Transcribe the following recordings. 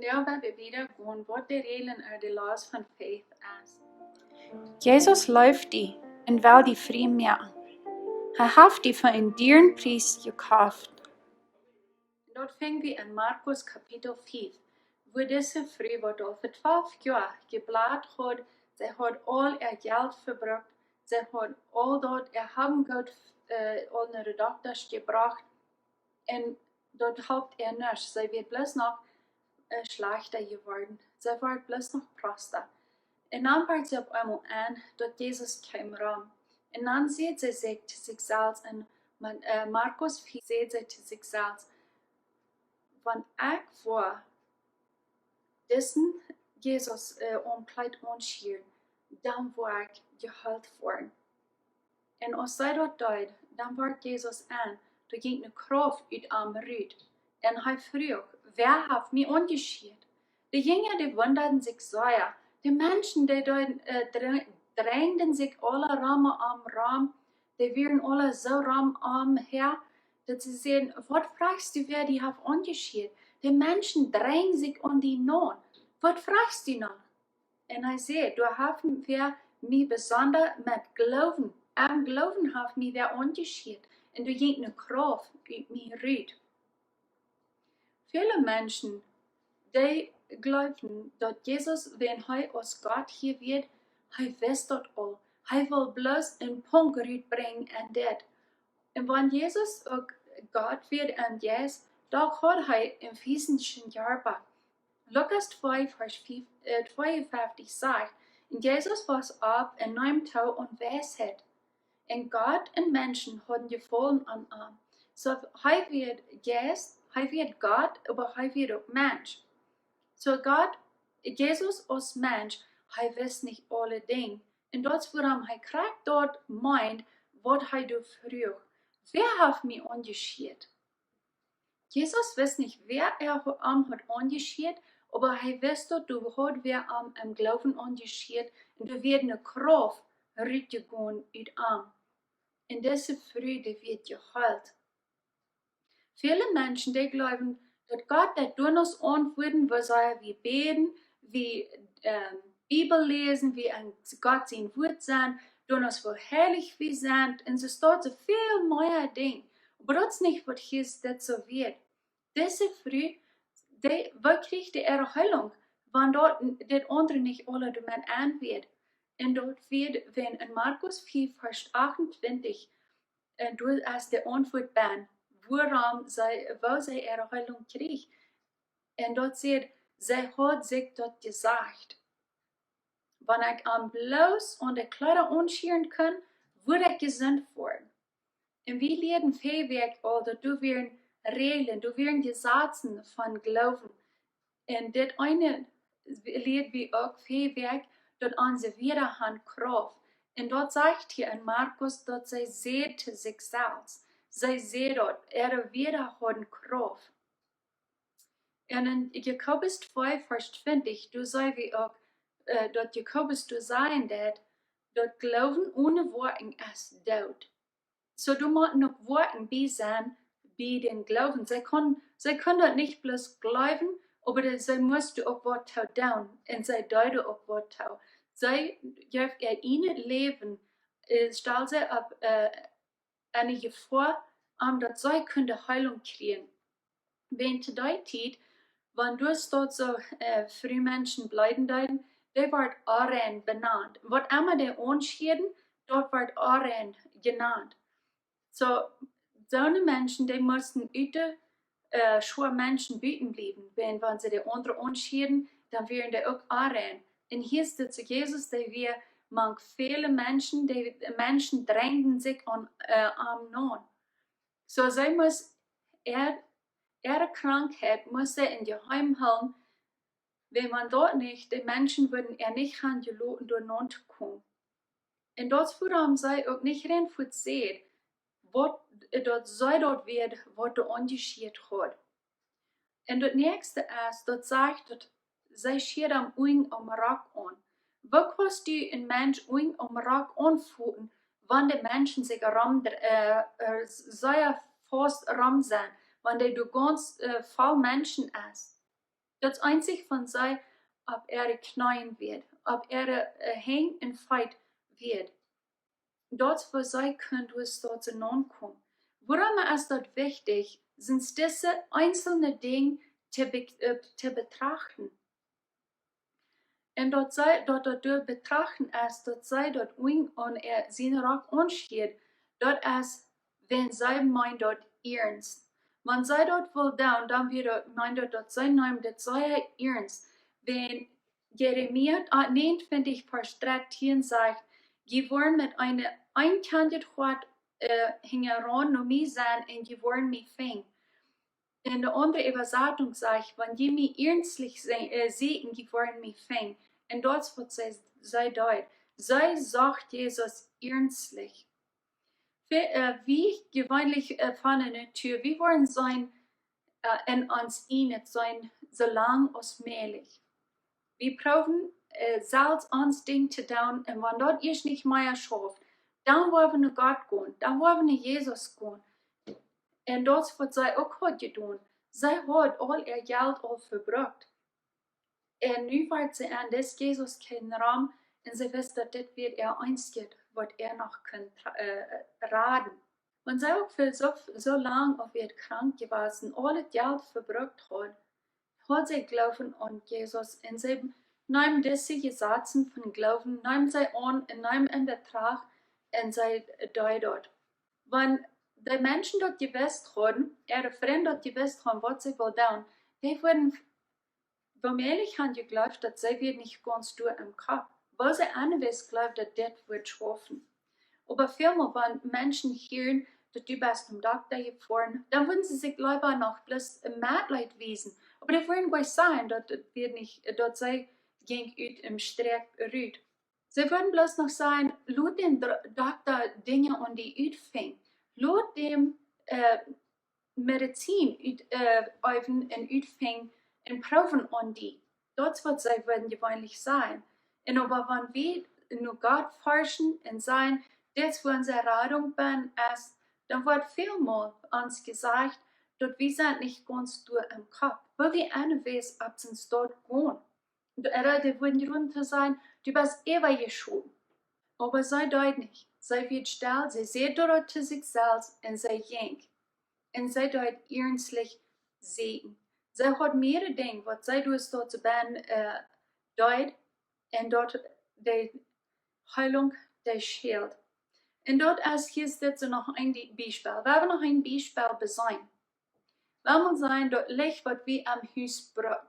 vandaag gaan we weer gewoon wat de regelen er de laws van faith is. Jesus läuft die und will die frei machen. Er hat die für einen deren Preis gekauft. Dort fingen wir in Markus Kapitel 5, wo diese Frau, wat al voor 12 jaar geblaad had, sie hat all ihr Geld verbrucht, sie hat all dort ihr Habengeld all naar de dokters gebracht, und dort hat nichts. Sie wird bloß noch schlechter geworden. Sie wird bloß noch proster. Und dann fängt sie auf einmal an, dass Jesus kam ran. Und dann sieht sie sich zu sich selbst, in Markus 4 sieht sie zu sich selbst, wenn ich vor diesen Jesus omkleid anschier, dann war ich geheilt worden. Und als zij dat deed, dan werd Jesus aan, toen ging de kracht uit am Rüd. En hij vroeg, wer heeft mij ongeschied? De jingen die wunderten zich sehr. Die Menschen, die drängten sich alle Raum am Raum, die werden alle so Raum am her, dass sie sehen, was fragst du, wer die hat ongeschied? Die Menschen drängen sich an die Not. Was fragst du noch? Und er sagt, du hast wir mich besonders mit Glauben. Am Glauben hat mich wer unterschied. Und du ging eine Kraft uit mich rüd. Viele Menschen, die glauben, dass Jesus, wenn er als Gott hier wird, er weiß das all. Er will bloß einen Punkt rüdbringen an das. Und wenn Jesus auch Gott wird an das, da hat er im physischen Jahr. Lukas 2, Vers 52 sagt, und Jesus war ab in einem Tau und Weisheit. Und Gott und Menschen haben gefallen an ihm. So, er wird Gott, aber er wird auch Mensch. So Gott, Jesus als Mensch, er weiß nicht alle Dinge. Und das, warum er kriegt dort meint, was er früher. Wer hat mich unterschied? Jesus weiß nicht, wer hat unterschied, aber er weiß dort, du hast wer am Glauben unterschied und du wird eine Kraft rübergehen uit ihm. Und diese Freude wird geheilt. Viele Menschen, die glauben, dass Gott das durch uns antworten, was wir beten, wie Bibel lesen, wie Gott sein Wort sein, durch uns wo herrlich wir sind, und es dort so viel mehr Dinge. Aber das ist nicht, was hier das so wird. Diese Freude, wo kriegt die Erheilung, wenn dort das andere nicht alle damit an wird? Und dort wird, wenn in Markus 4, Vers 28, du als der Antwort bin, wo sie ihre Heilung kriegt. Und dort steht, sie hat sich dort gesagt, wenn ich am bloß und die Kleider anschieren kann, würde ich gesund werden. Und wir lernen Fähigkeit, oder du wirst Regeln, du wirst Gesetze von Glauben. Und das eine lernen wir auch Fähigkeit, dass unsere Widerhand Kraft. Und dort sagt hier in Markus, dass sie seht sich selbst. Sie seht dort, ihre Widerhand Kraft. Und in Jakobus 2, Vers 20, du sei wie auch, dass Jakobus du sein, dass Glauben ohne Worten ist tot. So du musst noch Worten bei sein, bei den Glauben. Sie können das nicht bloß glauben, aber sie musst auch was tun. Und sie deuten auch was tun. Sie dürfen ihr Leben, stellen sie auf eine Gefahr, dass sie können Heilung kriegen. Wenn zu der Zeit, wenn du dort so früh Menschen bleiben deuten, die wird Aren benannt. Was immer die anschieden, dort wird Aren genannt. So eine Menschen, die mussten üte schon Menschen bieten bleiben. Wenn sie die anderen anschieden, dann wären die auch Aren. Und hier ist es Jesus, der wir manch viele Menschen, die Menschen drängen sich an Not. So sie muss ihre Krankheit muss sie in die Heim halten. Wenn man dort nicht, die Menschen würden nicht handeln durch Not kommen. Und das warum sie auch nicht rein für sehen, was dort wird, was der Unterschied hat. Und das nächste ist, das sagt, dass sie schiert am Uing am Rock an. Wo kannst du einen Mensch Uing am Rock anführen, wenn die Menschen sich sehr fast rum sind, wenn die ganz voll Menschen ist? Dat einzig van zij op knien wird, op heen en fight wird. Dort, wo zij kunt dus dort zu non kommen. Warum ist das wichtig, sind diese einzelnen Dinge zu betrachten? En dat zij dat door betrachten is, dat zij dat wing aan zijn raak aanschiet, dat is, wenn zij meint dat ernst. Wenn zij dat wil doen, dan weer meint dat zij neemt dat zij ernst. Wenn Jeremia 29 vers 13 sagt, geworden mit einer Einkandigkeit hingeran nur mir sein und geworden mir fäng. In der andere Übersetzung sagt, wenn je mich ernstlich sehen, geworden mich fäng. Und dort wird sei deut. Sei sagt Jesus ernstlich. Wie gewöhnlich von der Natur, wir wollen sein in uns innet sein, so lang als möglich. Wir brauchen selbst uns Ding zu tun, und wenn dort ist nicht mehr schafft, dann wollen wir nach Gott gehen, dann wollen wir nach Jesus gehen. Und das wird sie auch heute tun. Sie hat all ihr Geld all verbraucht. Und nu wird sie an das Jesus keinen Raum, und sie weiß, dass das wird einzige, was noch kann raten. Wenn sie auch für so lang auf ihr krank gewesen, all das Geld verbraucht hat sie Glauben an Jesus, und sie nehmen diese Gesetze von Glauben, nehmen sie an und nehmen in Betracht, und sie dort. Wenn die Menschen dort gewusst haben, ihre Freunde dort gewusst haben, was sie wollen, die wurden womöglich haben geglaubt, dass sie wird nicht ganz durch im Kopf, weil sie anwesend glaubt, dass das wird schaffen. Aber vielmehr, wenn Menschen hören, dass du bist zum Doktor gefahren, dann würden sie sich lieber noch bloß Mitleid wiesen. Aber die würden gleich sagen, dass wir nicht, dass sie gegen im Streck rüht. Sie würden bloß noch sagen, laut den Doktor Dinge an die utfing, laut dem Medizin und utfing und Proben an die. Das wird sie würden gewöhnlich sein. Und aber wenn wir nur Gott forschen und sagen, das wo unsere Radung bin, ist, dann wird vielmal uns gesagt, dass wir sind nicht ganz durch im Kopf, weil wir eine weiß, ob sie uns dort gehen. Oder die würden runter sein, du bist ewig geschoben. Aber sie dort nicht. Sie wird still, sie sieht dort zu sich selbst und sie jenkt. Und sie dort ernstlich sehen. Sie hat mehrere Dinge, was sie durch dort zu ben dort und dort die Heilung der Schild. Und dort ist hier so noch ein Beispiel. Wir haben noch ein Beispiel besehen. Wenn man sagen, dort Licht wird wie am Haus braucht.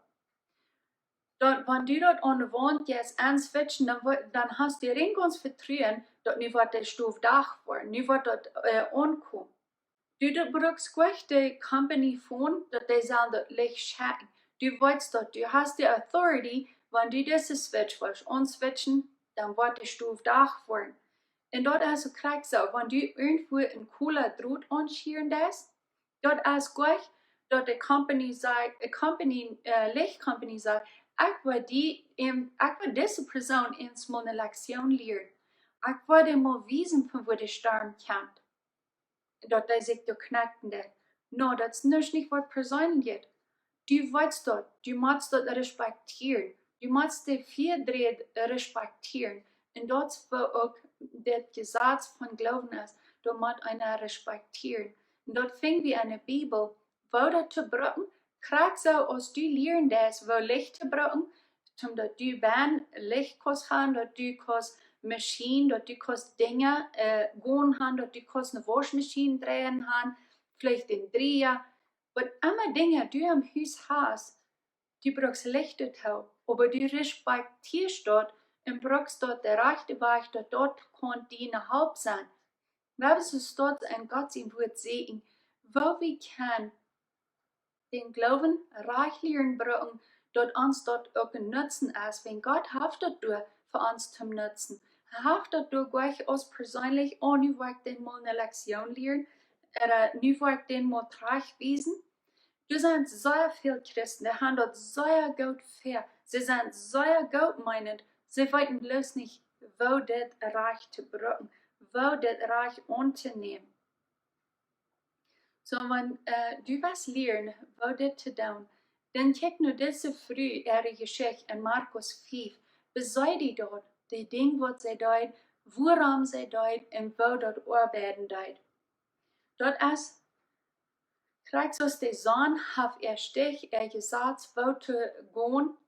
Dort, wenn du dort an der Wand jetzt answitchen, dann hast du den ganz Vertrauen, dass nicht wird der Stoff Dach war, nicht wird dort ankommen. Du brauchst gleich die Company von, dass die sollen dort Licht schauen. Du weißt dort, du hast die Authority, wenn du diese Switch willst answitchen, dann wird der Stoff Dach werden. Und dort ist es so, wenn du irgendwo einen cooler Draht anschieren lässt, dort ist gleich, dort die Company sagt, Lichtcompany sagt, ich will diese Person ins mal eine Lektion lernen. Ich will dir mal wissen, von wo der Stern kommt. Dort er sich da knacken det. No, das ist nicht, was Personen geht. Du weißt dort, du musst dort respektieren. Du musst die Vierdreht respektieren. Und dort, wo auch das Gesetz von Glauben ist, da muss einer respektieren. Und dort fängt wie eine Bibel, wo das zu brauchen, kriegst so, als du lernen das, wo Licht zu brauchen, zum dass du Licht kannst haben, dass du kannst Maschinen, dass du kannst Dinge gehen haben, dass du kannst eine Waschmaschine drehen haben, vielleicht den Dreher. Aber immer Dinge, die du am Haus hast, du brauchst Licht dazu, aber du respektierst dort und brauchst dort der rechte Weg, dass dort kann deine Haupt sein. Wir haben es dort ein Gott im Wort sehen, wo wir können den Glauben reichlich brauchen, dort uns dort auch nutzen ist, wenn Gott haftet durch für uns zum Nutzen. Er haftet durch gleich uns persönlich, oh, nu will ich den mal eine Lektion lernen, oder nu will ich den mal wesen. Du sind sehr viele Christen, die haben dort sehr gut fair. Sie sind sehr gut meinend. Sie wissen bloß nicht, wo das Reich zu brauchen, wo das Reich anzunehmen. So, wenn du was lernen, wo das zu tun, Dan kijk nu deze früh ihre Geschichte in Markus 5. Bezei die dort, die Ding, wat zij deed, waarom zij deed en wo dat arbeiden deed. Dat is, krijgt zoals de zon, haf stich, gesagt, wo te gaan,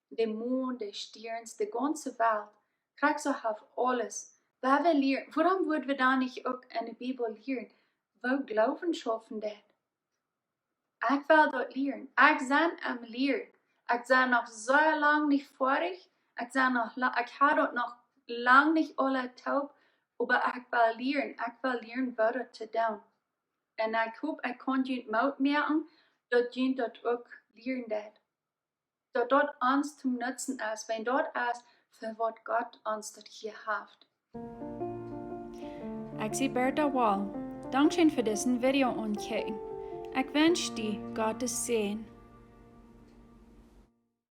de maan, de sterns, de ganze Welt. Krijgt zo haf alles. Waar we leren, waarom worden we dan niet ook in de Bibel leren? Wo glauben schaffen dat? Ik wil dat leren. Ik ben am leren. Ik ben nog zo lang niet vorig. Ik heb dat nog lang niet alle taub. Maar ik wil leren. Ik wil leren wat het te doen. En ik hoop, ik kan je het merken, dat je dat ook leren dat. Dat dat ons zum Nutzen ist, wenn dat is für wat Gott ons dat hier heeft. Ik zie Bertha Wall. Dankeschön für diesen Video ankijken. Ik wens die Gottes Segen.